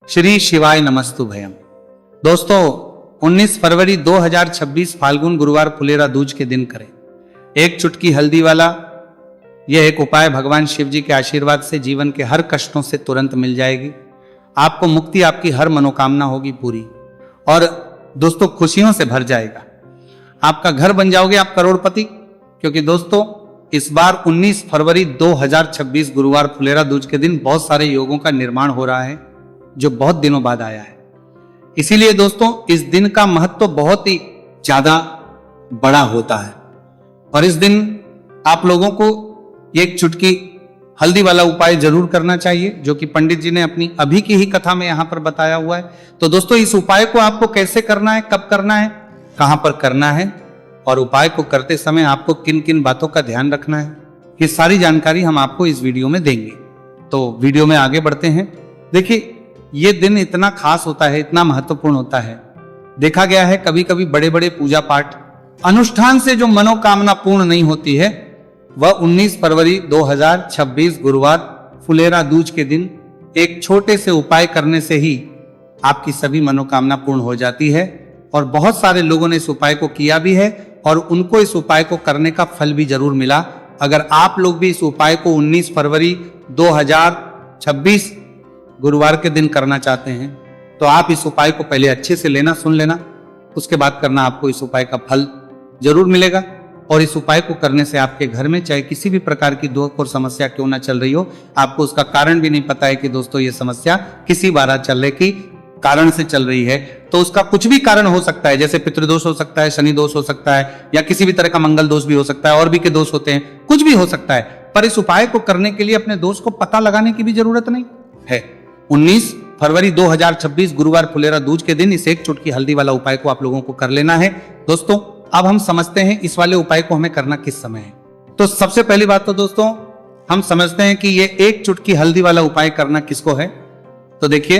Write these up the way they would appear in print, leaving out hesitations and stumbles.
श्री शिवाय नमस्तु भयम। दोस्तों 19 फरवरी 2026 फाल्गुन गुरुवार फुलेरा दूज के दिन करें एक चुटकी हल्दी वाला यह एक उपाय भगवान शिव जी के आशीर्वाद से जीवन के हर कष्टों से तुरंत मिल जाएगी। आपको मुक्ति, आपकी हर मनोकामना होगी पूरी और दोस्तों खुशियों से भर जाएगा। आपका घर बन जाओगे आप करोड़पति, क्योंकि दोस्तों इस बार 19 फरवरी 2026 गुरुवार फुलेरा दूज के दिन बहुत सारे योगों का निर्माण हो रहा है जो बहुत दिनों बाद आया है। इसीलिए दोस्तों इस दिन का महत्व बहुत ही ज्यादा बड़ा होता है और इस दिन आप लोगों को एक चुटकी हल्दी वाला उपाय जरूर करना चाहिए, जो कि पंडित जी ने अपनी अभी की ही कथा में यहां पर बताया हुआ है। तो दोस्तों इस उपाय को आपको कैसे करना है, कब करना है, कहां पर करना है और उपाय को करते समय आपको किन किन बातों का ध्यान रखना है, ये सारी जानकारी हम आपको इस वीडियो में देंगे। तो वीडियो में आगे बढ़ते हैं। देखिए ये दिन इतना खास होता है, इतना महत्वपूर्ण होता है। देखा गया है कभी कभी बड़े बड़े पूजा पाठ अनुष्ठान से जो मनोकामना पूर्ण नहीं होती है वह 19 फरवरी 2026 गुरुवार फुलेरा दूज के दिन एक छोटे से उपाय करने से ही आपकी सभी मनोकामना पूर्ण हो जाती है। और बहुत सारे लोगों ने इस उपाय को किया भी है और उनको इस उपाय को करने का फल भी जरूर मिला। अगर आप लोग भी इस उपाय को 19 फरवरी 2026 गुरुवार के दिन करना चाहते हैं तो आप इस उपाय को पहले अच्छे से लेना, सुन लेना, उसके बाद करना, आपको इस उपाय का फल जरूर मिलेगा। और इस उपाय को करने से आपके घर में चाहे किसी भी प्रकार की दुख और समस्या क्यों ना चल रही हो, आपको उसका कारण भी नहीं पता है कि दोस्तों ये समस्या किसी बारह चलने की कारण से चल रही है, तो उसका कुछ भी कारण हो सकता है। जैसे पितृदोष हो सकता है, शनि दोष हो सकता है, या किसी भी तरह का मंगल दोष भी हो सकता है, और भी के दोष होते हैं, कुछ भी हो सकता है। पर इस उपाय को करने के लिए अपने दोष को पता लगाने की भी जरूरत नहीं है। 19 फरवरी 2026 गुरुवार फुलेरा दूज के दिन इस एक चुटकी हल्दी वाला उपाय को आप लोगों को कर लेना है। दोस्तों अब हम समझते हैं इस वाले उपाय को हमें करना किस समय है। तो सबसे पहली बात तो दोस्तों हम समझते हैं कि ये एक चुटकी हल्दी वाला उपाय करना किसको है। तो देखिए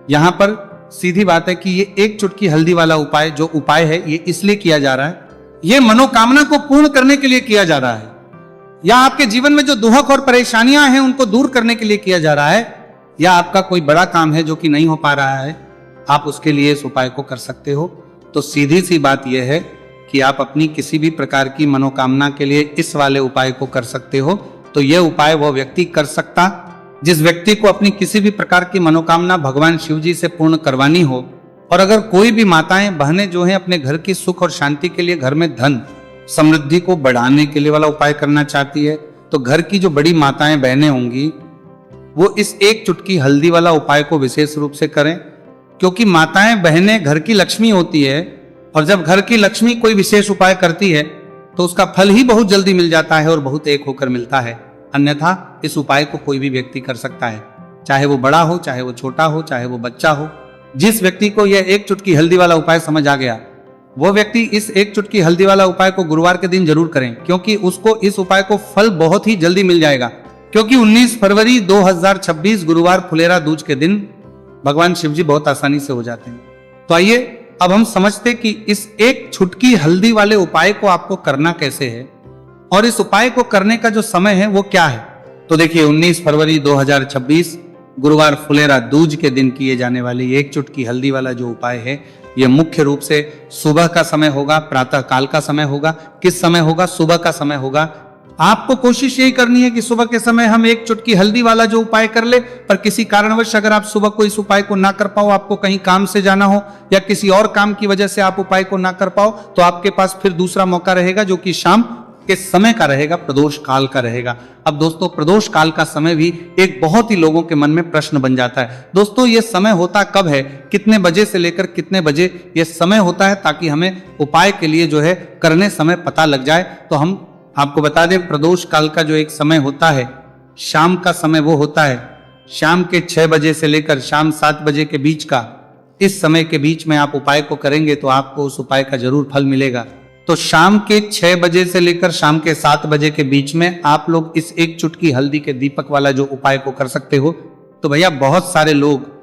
यहां पर सीधी बात है कि ये एक चुटकी हल्दी वाला उपाय जो उपाय है ये इसलिए किया जा रहा है, ये मनोकामना को पूर्ण करने के लिए किया जा रहा है, या आपके जीवन में जो दुख और परेशानियां हैं उनको दूर करने के लिए किया जा रहा है, या आपका कोई बड़ा काम है जो कि नहीं हो पा रहा है, आप उसके लिए इस उपाय को कर सकते हो। तो सीधी सी बात यह है कि आप अपनी किसी भी प्रकार की मनोकामना के लिए इस वाले उपाय को कर सकते हो। तो यह उपाय वह व्यक्ति कर सकता जिस व्यक्ति को अपनी किसी भी प्रकार की मनोकामना भगवान शिव जी से पूर्ण करवानी हो। और अगर कोई भी माताएं बहनें जो हैं अपने घर की सुख और शांति के लिए, घर में धन समृद्धि को बढ़ाने के लिए वाला उपाय करना चाहती है, तो घर की जो बड़ी माताएं बहनें होंगी वो इस एक चुटकी हल्दी वाला उपाय को विशेष रूप से करें, क्योंकि माताएं बहनें घर की लक्ष्मी होती है और जब घर की लक्ष्मी कोई विशेष उपाय करती है तो उसका फल ही बहुत जल्दी मिल जाता है और बहुत एक होकर मिलता है। अन्यथा इस उपाय को कोई भी व्यक्ति कर सकता है, चाहे वो बड़ा हो, चाहे वो छोटा हो, चाहे वो बच्चा हो। जिस व्यक्ति को यह एक चुटकी हल्दी वाला उपाय समझ आ गया वो व्यक्ति इस एक चुटकी हल्दी वाला उपाय को गुरुवार के दिन जरूर करें, क्योंकि उसको इस उपाय को फल बहुत ही जल्दी मिल जाएगा। क्योंकि 19 फरवरी 2026 गुरुवार फुलेरा दूज के दिन भगवान शिव जी बहुत आसानी से हो जाते हैं। तो आइए अब हम समझते कि इस एक चुटकी हल्दी वाले उपाय को आपको करना कैसे है और इस उपाय को करने का जो समय है वो क्या है। तो देखिए 19 फरवरी 2026 गुरुवार फुलेरा दूज के दिन किए जाने वाली एक चुटकी हल्दी वाला जो उपाय है यह मुख्य रूप से सुबह का समय होगा, प्रातः काल का समय होगा। किस समय होगा? सुबह का समय होगा। आपको कोशिश यही करनी है कि सुबह के समय हम एक चुटकी हल्दी वाला जो उपाय कर ले, पर किसी कारणवश अगर आप सुबह को इस उपाय को ना कर पाओ, आपको कहीं काम से जाना हो या किसी और काम की वजह से आप उपाय को ना कर पाओ, तो आपके पास फिर दूसरा मौका रहेगा जो कि शाम के समय का रहेगा, प्रदोष काल का रहेगा। अब दोस्तों प्रदोष काल का समय भी एक बहुत ही लोगों के मन में प्रश्न बन जाता है। दोस्तों ये समय होता कब है, कितने बजे से लेकर कितने बजे ये समय होता है, ताकि हमें उपाय के लिए जो है करने समय पता लग जाए। तो हम आपको बता दें प्रदोष काल का जो एक समय होता है, शाम का समय वो होता है शाम के 6 बजे से लेकर शाम 7 बजे के बीच का। इस समय के बीच में आप उपाय को करेंगे तो आपको उस उपाय का जरूर फल मिलेगा। तो शाम के 6 बजे से लेकर शाम के 7 बजे के बीच में आप लोग इस एक चुटकी हल्दी के दीपक वाला जो उपाय को कर सकते हो। तो भैया बहुत सारे लोग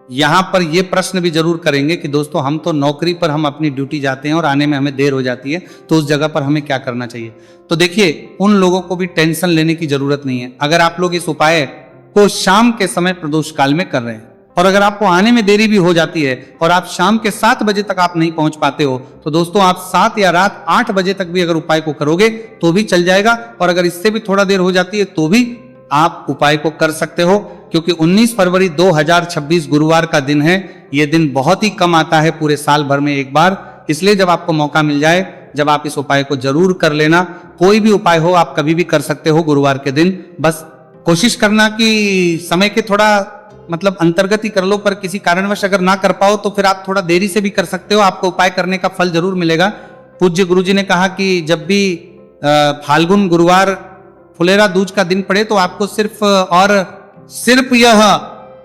यहाँ पर ये प्रश्न भी जरूर करेंगे कि दोस्तों हम तो नौकरी पर हम अपनी ड्यूटी जाते हैं और आने में हमें देर हो जाती है, तो उस जगह पर हमें क्या करना चाहिए। तो देखिए उन लोगों को भी टेंशन लेने की जरूरत नहीं है। अगर आप लोग इस उपाय को शाम के समय प्रदोष काल में कर रहे हैं और अगर आपको आने में देरी भी हो जाती है और आप शाम के 7 बजे तक आप नहीं पहुंच पाते हो, तो दोस्तों आप 7 या रात 8 बजे तक भी अगर उपाय को करोगे तो भी चल जाएगा। और अगर इससे भी थोड़ा देर हो जाती है तो भी आप उपाय को कर सकते हो, क्योंकि 19 फरवरी 2026 गुरुवार का दिन है। यह दिन बहुत ही कम आता है पूरे साल भर में एक बार, इसलिए जब आपको मौका मिल जाए, जब आप इस उपाय को जरूर कर लेना। कोई भी उपाय हो आप कभी भी कर सकते हो गुरुवार के दिन, बस कोशिश करना कि समय के थोड़ा मतलब अंतर्गत ही कर लो, पर किसी कारणवश अगर ना कर पाओ तो फिर आप थोड़ा देरी से भी कर सकते हो, आपको उपाय करने का फल जरूर मिलेगा। पूज्य गुरुजी ने कहा कि जब भी फाल्गुन गुरुवार फुलेरा दूज का दिन पड़े तो आपको सिर्फ और सिर्फ यह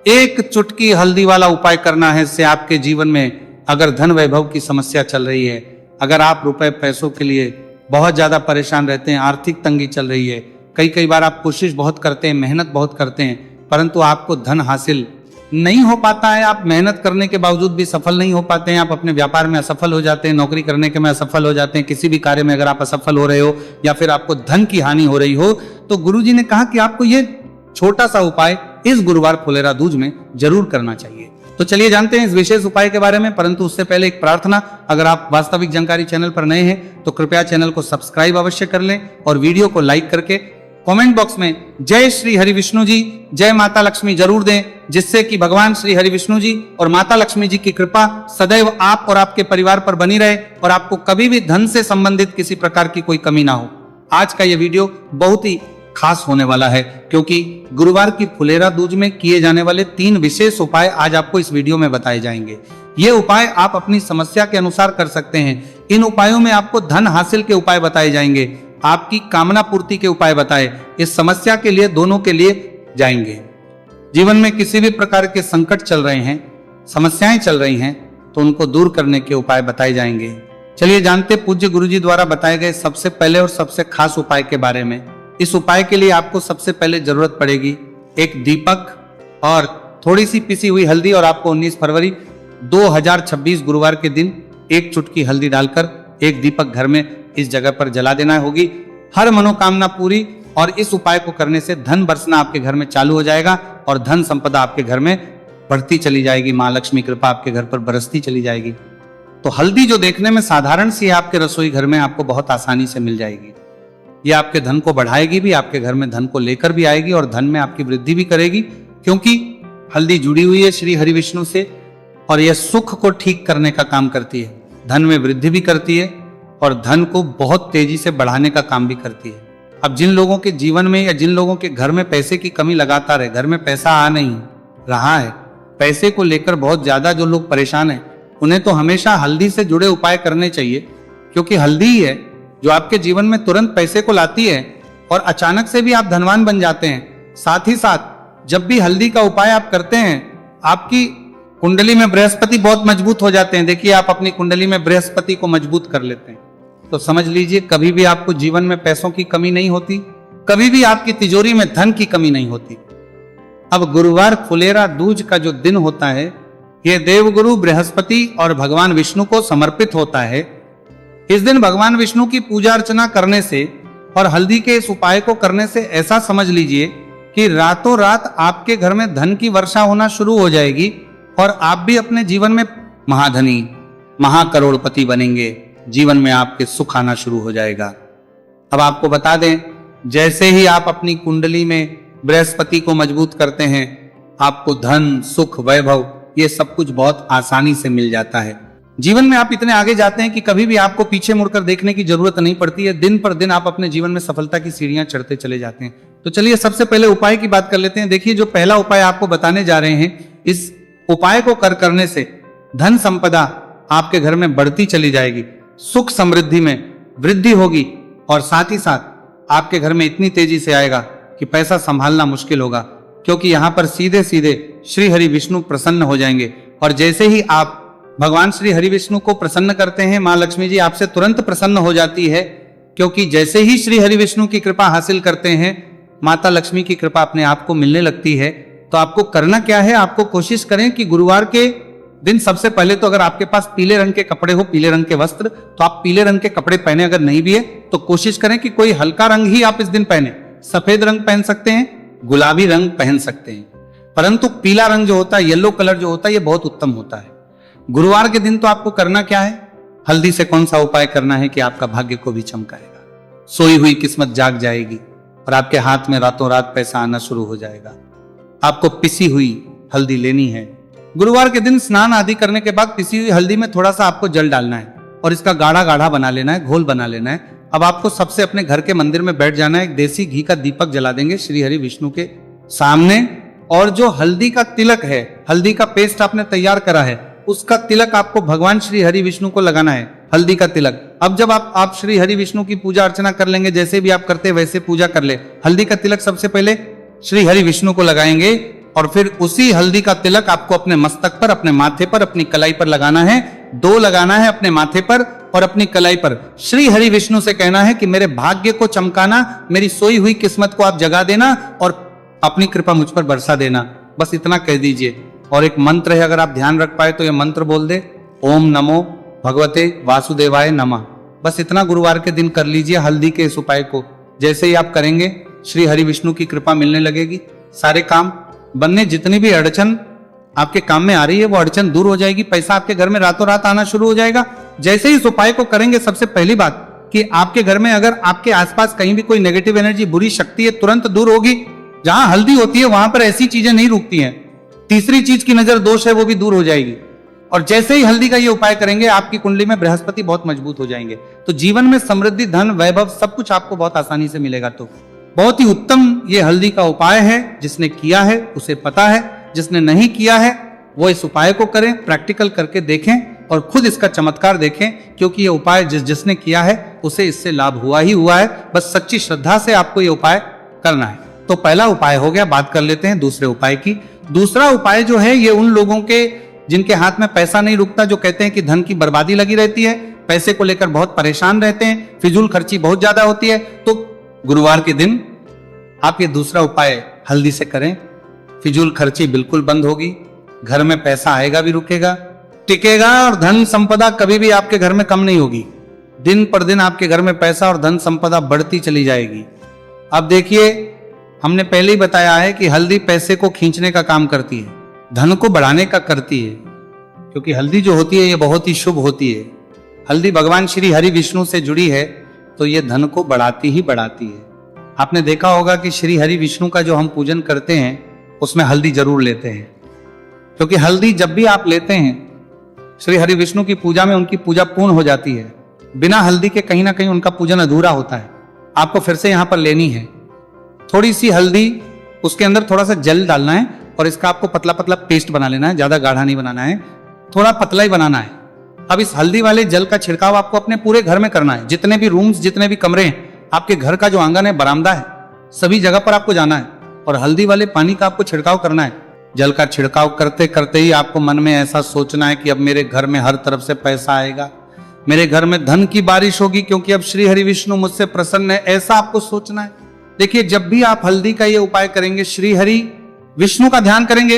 एक चुटकी हल्दी वाला उपाय करना है। इससे आपके जीवन में अगर धन वैभव की समस्या चल रही है, अगर आप रुपए पैसों के लिए बहुत ज्यादा परेशान रहते हैं, आर्थिक तंगी चल रही है, कई बार आप कोशिश बहुत करते हैं, मेहनत बहुत करते हैं, परंतु आपको धन हासिल नहीं हो पाता है, आप मेहनत करने के बावजूद भी सफल नहीं हो पाते हैं, आप अपने व्यापार में असफल हो जाते हैं, नौकरी करने के में असफल हो जाते हैं, किसी भी कार्य में अगर आप असफल हो रहे हो या फिर आपको धन की हानि हो रही हो, तो गुरुजी ने कहा कि आपको ये छोटा सा उपाय इस गुरुवार फुलेरा दूज में जरूर करना चाहिए। तो चलिए जानते हैं इस विशेष उपाय के बारे में, परंतु उससे पहले एक प्रार्थना, अगर आप वास्तविक जानकारी चैनल पर नए हैं तो कृपया चैनल को सब्सक्राइब अवश्य कर लें और वीडियो को लाइक करके कमेंट बॉक्स में जय श्री हरि विष्णु जी, जय माता लक्ष्मी जरूर दें, जिससे कि भगवान श्री हरि विष्णु जी और माता लक्ष्मी जी की कृपा सदैव आप और आपके परिवार पर बनी रहे और आपको कभी भी धन से संबंधित किसी प्रकार की कोई कमी ना हो। आज का यह वीडियो बहुत ही खास होने वाला है, क्योंकि गुरुवार की फुलेरा दूज में किए जाने वाले 3 विशेष उपाय आज आपको इस वीडियो में बताए जाएंगे। ये उपाय आप अपनी समस्या के अनुसार कर सकते हैं। इन उपायों में आपको धन हासिल के उपाय बताए जाएंगे, आपकी कामना पूर्ति के उपाय बताए, इस समस्या के लिए दोनों के लिए जाएंगे। जीवन में किसी भी प्रकार के संकट चल रहे हैं, समस्याएं चल रही हैं, तो उनको दूर करने के उपाय बताए जाएंगे। चलिए जानते पूज्य गुरुजी द्वारा बताए गए सबसे पहले और सबसे खास उपाय के बारे में। इस उपाय के लिए आपको सबसे पहले जरूरत पड़ेगी एक दीपक और थोड़ी सी पिसी हुई हल्दी, और आपको 19 फरवरी 2026 गुरुवार के दिन एक चुटकी हल्दी डालकर एक दीपक घर में इस जगह पर जला देना होगी। हर मनोकामना पूरी, और इस उपाय को करने से धन बरसना आपके घर में चालू हो जाएगा और धन संपदा आपके घर में बढ़ती चली जाएगी, मां लक्ष्मी कृपा आपके घर पर बरसती चली जाएगी। तो हल्दी जो देखने में साधारण सी है, आपके रसोई घर में आपको बहुत आसानी से मिल जाएगी। ये आपके धन को बढ़ाएगी भी, आपके घर में धन को लेकर भी आएगी और धन में आपकी वृद्धि भी करेगी, क्योंकि हल्दी जुड़ी हुई है श्री हरि विष्णु से और यह सुख को ठीक करने का काम करती है, धन में वृद्धि भी करती है और धन को बहुत तेजी से बढ़ाने का काम भी करती है। अब जिन लोगों के जीवन में या जिन लोगों के घर में पैसे की कमी लगातार है, घर में पैसा आ नहीं रहा है, पैसे को लेकर बहुत ज्यादा जो लोग परेशान हैं, उन्हें तो हमेशा हल्दी से जुड़े उपाय करने चाहिए, क्योंकि हल्दी ही है जो आपके जीवन में तुरंत पैसे को लाती है और अचानक से भी आप धनवान बन जाते हैं। साथ ही साथ जब भी हल्दी का उपाय आप करते हैं, आपकी कुंडली में बृहस्पति बहुत मजबूत हो जाते हैं। देखिए, आप अपनी कुंडली में बृहस्पति को मजबूत कर लेते हैं तो समझ लीजिए कभी भी आपको जीवन में पैसों की कमी नहीं होती, कभी भी आपकी तिजोरी में धन की कमी नहीं होती। अब गुरुवार फुलेरा दूज का जो दिन होता है, यह देवगुरु बृहस्पति और भगवान विष्णु को समर्पित होता है। इस दिन भगवान विष्णु की पूजा अर्चना करने से और हल्दी के इस उपाय को करने से ऐसा समझ लीजिए कि रातों रात आपके घर में धन की वर्षा होना शुरू हो जाएगी और आप भी अपने जीवन में महाधनी, महाकरोड़पति बनेंगे। जीवन में आपके सुख आना शुरू हो जाएगा। अब आपको बता दें, जैसे ही आप अपनी कुंडली में बृहस्पति को मजबूत करते हैं, आपको धन, सुख, वैभव ये सब कुछ बहुत आसानी से मिल जाता है। जीवन में आप इतने आगे जाते हैं कि कभी भी आपको पीछे मुड़कर देखने की जरूरत नहीं पड़ती है। दिन पर दिन आप अपने जीवन में सफलता की सीढ़ियां चढ़ते चले जाते हैं। तो चलिए सबसे पहले उपाय की बात कर लेते हैं। देखिए, जो पहला उपाय आपको बताने जा रहे हैं, इस उपाय को करने से धन संपदा आपके घर में बढ़ती चली जाएगी, सुख समृद्धि में वृद्धि होगी और साथ ही साथ आपके घर में इतनी तेजी से आएगा कि पैसा संभालना मुश्किल होगा, क्योंकि यहां पर सीधे सीधे श्री हरि विष्णु प्रसन्न हो जाएंगे। और जैसे ही आप भगवान श्री हरि विष्णु को प्रसन्न करते हैं, मां लक्ष्मी जी आपसे तुरंत प्रसन्न हो जाती है, क्योंकि जैसे ही श्री हरि विष्णु की कृपा हासिल करते हैं, माता लक्ष्मी की कृपा अपने आप को मिलने लगती है। तो आपको करना क्या है, आपको कोशिश करें कि गुरुवार के दिन सबसे पहले तो अगर आपके पास पीले रंग के कपड़े हो, पीले रंग के वस्त्र, तो आप पीले रंग के कपड़े पहने। अगर नहीं भी है तो कोशिश करें कि कोई हल्का रंग ही आप इस दिन पहने। सफेद रंग पहन सकते हैं, गुलाबी रंग पहन सकते हैं। परंतु पीला रंग जो होता है, येलो कलर जो होता है, ये बहुत उत्तम होता है। गुरुवार के दिन तो आपको करना क्या है, हल्दी से कौन सा उपाय करना है कि आपका भाग्य को भी चमकाएगा, सोई हुई किस्मत जाग जाएगी और आपके हाथ में रातों रात पैसा आना शुरू हो जाएगा। आपको पिसी हुई हल्दी लेनी है। गुरुवार के दिन स्नान आदि करने के बाद पिसी हुई हल्दी में थोड़ा सा आपको जल डालना है और इसका गाढ़ा गाढ़ा बना लेना है, घोल बना लेना है। अब आपको सबसे अपने घर के मंदिर में बैठ जाना है, एक देसी घी का दीपक जला देंगे श्री हरि विष्णु के सामने, और जो हल्दी का तिलक है, हल्दी का पेस्ट आपने तैयार करा है, उसका तिलक आपको भगवान श्री हरि विष्णु को लगाना है, हल्दी का तिलक। अब जब आप श्री हरि विष्णु की पूजा अर्चना कर लेंगे, जैसे भी आप करते वैसे पूजा कर ले। हल्दी का तिलक सबसे पहले श्री हरि विष्णु को लगाएंगे और फिर उसी हल्दी का तिलक आपको अपने मस्तक पर, अपने माथे पर, अपनी कलाई पर लगाना है। 2 लगाना है अपने माथे पर और अपनी कलाई पर। श्री हरि विष्णु से कहना है कि मेरे भाग्य को चमकाना, मेरी सोई हुई किस्मत को आप जगा देना और अपनी कृपा मुझ पर बरसा देना। बस इतना कह दीजिए। और एक मंत्र है, अगर आप ध्यान रख पाए तो ये मंत्र बोल दे, ओम नमो भगवते वासुदेवाय नमः। बस इतना गुरुवार के दिन कर लीजिए हल्दी के इस उपाय को। जैसे ही आप करेंगे श्री हरि विष्णु की कृपा मिलने लगेगी, सारे काम बनने, जितनी भी अड़चन आपके काम में आ रही है वो अड़चन दूर हो जाएगी, पैसा आपके घर में रातों रात आना शुरू हो जाएगा। जैसे ही इस उपाय को करेंगे, सबसे पहली बात कि आपके घर में अगर आपके आसपास कहीं भी कोई नेगेटिव एनर्जी, बुरी शक्ति है, तुरंत दूर होगी। जहां हल्दी होती है वहां पर ऐसी चीजें नहीं रुकती हैं। तीसरी चीज की नजर दोष है वो भी दूर हो जाएगी। और जैसे ही हल्दी का ये उपाय करेंगे, आपकी कुंडली में बृहस्पति बहुत मजबूत हो जाएंगे, तो जीवन में समृद्धि, धन, वैभव सब कुछ आपको बहुत आसानी से मिलेगा। तो बहुत ही उत्तम ये हल्दी का उपाय है। जिसने किया है उसे पता है, जिसने नहीं किया है वो इस उपाय को करें, प्रैक्टिकल करके देखें और खुद इसका चमत्कार देखें, क्योंकि ये उपाय जिसने किया है उसे इससे लाभ हुआ ही हुआ है। बस सच्ची श्रद्धा से आपको ये उपाय करना है। तो पहला उपाय हो गया। बात कर लेते हैं दूसरे उपाय की। दूसरा उपाय जो है, ये उन लोगों के जिनके हाथ में पैसा नहीं रुकता, जो कहते हैं कि धन की बर्बादी लगी रहती है, पैसे को लेकर बहुत परेशान रहते हैं, फिजूल खर्ची बहुत ज्यादा होती है, तो गुरुवार के दिन आप ये दूसरा उपाय हल्दी से करें। फिजूल खर्ची बिल्कुल बंद होगी, घर में पैसा आएगा भी, रुकेगा, टिकेगा, और धन संपदा कभी भी आपके घर में कम नहीं होगी। दिन पर दिन आपके घर में पैसा और धन संपदा बढ़ती चली जाएगी। अब देखिए, हमने पहले ही बताया है कि हल्दी पैसे को खींचने का काम करती है, धन को बढ़ाने का करती है, क्योंकि हल्दी जो होती है ये बहुत ही शुभ होती है। हल्दी भगवान श्री हरि विष्णु से जुड़ी है, तो ये धन को बढ़ाती ही बढ़ाती है। आपने देखा होगा कि श्री हरि विष्णु का जो हम पूजन करते हैं उसमें हल्दी जरूर लेते हैं, क्योंकि हल्दी जब भी आप लेते हैं श्री हरि विष्णु की पूजा में, उनकी पूजा पूर्ण हो जाती है। बिना हल्दी के कहीं ना कहीं उनका पूजन अधूरा होता है। आपको फिर से यहां पर लेनी है थोड़ी सी हल्दी, उसके अंदर थोड़ा सा जल डालना है और इसका आपको पतला पतला पेस्ट बना लेना है, ज्यादा गाढ़ा नहीं बनाना है, थोड़ा पतला ही बनाना है। अब इस हल्दी वाले जल का छिड़काव आपको अपने पूरे घर में करना है। जितने भी रूम्स, जितने भी कमरे हैं, आपके घर का जो आंगन है, बरामदा है, सभी जगह पर आपको जाना है और हल्दी वाले पानी का आपको छिड़काव करना है। जल का छिड़काव करते करते ही आपको मन में ऐसा सोचना है कि अब मेरे घर में हर तरफ से पैसा आएगा, मेरे घर में धन की बारिश होगी, क्योंकि अब श्री हरि विष्णु मुझसे प्रसन्न है। ऐसा आपको सोचना है। देखिए, जब भी आप हल्दी का ये उपाय करेंगे, श्री हरि विष्णु का ध्यान करेंगे,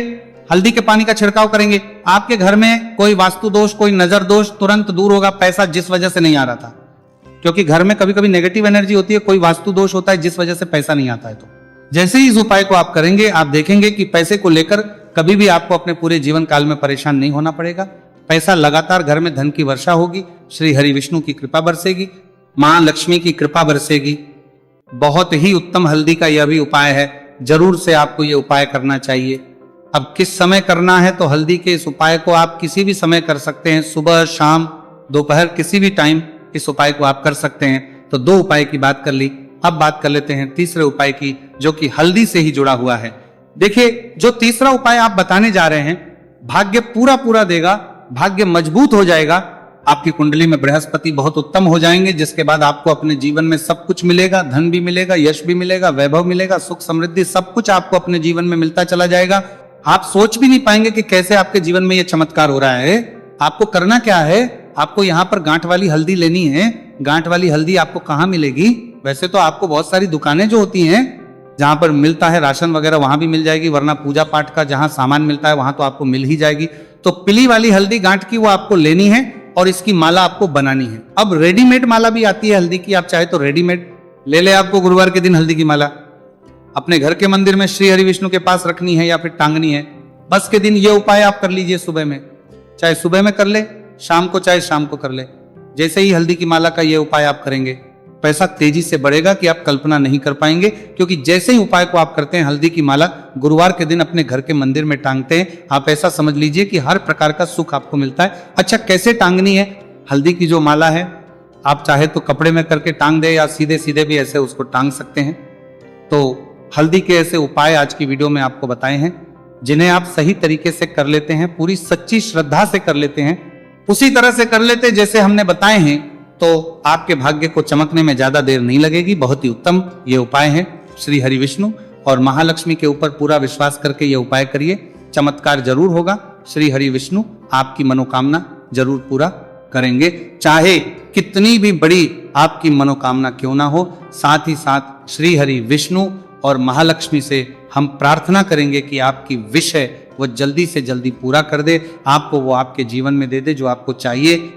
हल्दी के पानी का छिड़काव करेंगे, आपके घर में कोई वास्तु दोष, कोई नजर दोष तुरंत दूर होगा। पैसा जिस वजह से नहीं आ रहा था, क्योंकि घर में कभी कभी नेगेटिव एनर्जी होती है, कोई वास्तु दोष होता है जिस वजह से पैसा नहीं आता है। तो जैसे ही इस उपाय को आप करेंगे, आप देखेंगे कि पैसे को लेकर कभी भी आपको अपने पूरे जीवन काल में परेशान नहीं होना पड़ेगा। पैसा लगातार, घर में धन की वर्षा होगी, श्री हरि विष्णु की कृपा बरसेगी, मां लक्ष्मी की कृपा बरसेगी। बहुत ही उत्तम हल्दी का यह भी उपाय है, जरूर से आपको यह उपाय करना चाहिए। अब किस समय करना है, तो हल्दी के इस उपाय को आप किसी भी समय कर सकते हैं, सुबह, शाम, दोपहर, किसी भी टाइम इस उपाय को आप कर सकते हैं। तो 2 उपाय की बात कर ली। अब बात कर लेते हैं तीसरे उपाय की, जो कि हल्दी से ही जुड़ा हुआ है। देखिए, जो तीसरा उपाय आप बताने जा रहे हैं, भाग्य पूरा पूरा देगा, भाग्य मजबूत हो जाएगा, आपकी कुंडली में बृहस्पति बहुत उत्तम हो जाएंगे, जिसके बाद आपको अपने जीवन में सब कुछ मिलेगा, धन भी मिलेगा, यश भी मिलेगा, वैभव मिलेगा, सुख समृद्धि सब कुछ आपको अपने जीवन में मिलता चला जाएगा। आप सोच भी नहीं पाएंगे कि कैसे आपके जीवन में यह चमत्कार हो रहा है। आपको करना क्या है, आपको यहाँ पर गांठ वाली हल्दी लेनी है। गांठ वाली हल्दी आपको कहाँ मिलेगी? वैसे तो आपको बहुत सारी दुकानें जो होती हैं जहां पर मिलता है राशन वगैरह, वहां भी मिल जाएगी, वरना पूजा पाठ का जहां सामान मिलता है वहां तो आपको मिल ही जाएगी। तो पीली वाली हल्दी गांठ की वो आपको लेनी है और इसकी माला आपको बनानी है। अब रेडीमेड माला भी आती है हल्दी की, आप चाहे तो रेडीमेड ले ले आपको गुरुवार के दिन हल्दी की माला। अपने घर के मंदिर में श्री हरि विष्णु के पास रखनी है या फिर टांगनी है, बस के दिन ये उपाय आप कर लीजिए सुबह में, चाहे सुबह में कर ले, शाम को चाहे शाम को कर ले। जैसे ही हल्दी की माला का ये उपाय आप करेंगे, पैसा तेजी से बढ़ेगा कि आप कल्पना नहीं कर पाएंगे, क्योंकि जैसे ही उपाय को आप करते हैं, हल्दी की माला गुरुवार के दिन अपने घर के मंदिर में टांगते हैं, आप ऐसा समझ लीजिए कि हर प्रकार का सुख आपको मिलता है। अच्छा, कैसे टांगनी है हल्दी की जो माला है? आप चाहे तो कपड़े में करके टांग दे या सीधे सीधे भी ऐसे उसको टांग सकते हैं। तो हल्दी के ऐसे उपाय आज की वीडियो में आपको बताए हैं, जिन्हें आप सही तरीके से कर लेते हैं, पूरी सच्ची श्रद्धा से कर लेते हैं, उसी तरह से कर लेते जैसे हमने बताए हैं, तो आपके भाग्य को चमकने में ज्यादा देर नहीं लगेगी। बहुत ही उत्तम ये उपाय है। श्री हरि विष्णु और महालक्ष्मी के ऊपर पूरा विश्वास करके ये उपाय करिए, चमत्कार जरूर होगा। श्री हरि विष्णु आपकी मनोकामना जरूर पूरा करेंगे, चाहे कितनी भी बड़ी आपकी मनोकामना क्यों ना हो। साथ ही साथ श्री हरि विष्णु और महालक्ष्मी से हम प्रार्थना करेंगे कि आपकी विश है वो जल्दी से जल्दी पूरा कर दे, आपको वो आपके जीवन में दे दे जो आपको चाहिए।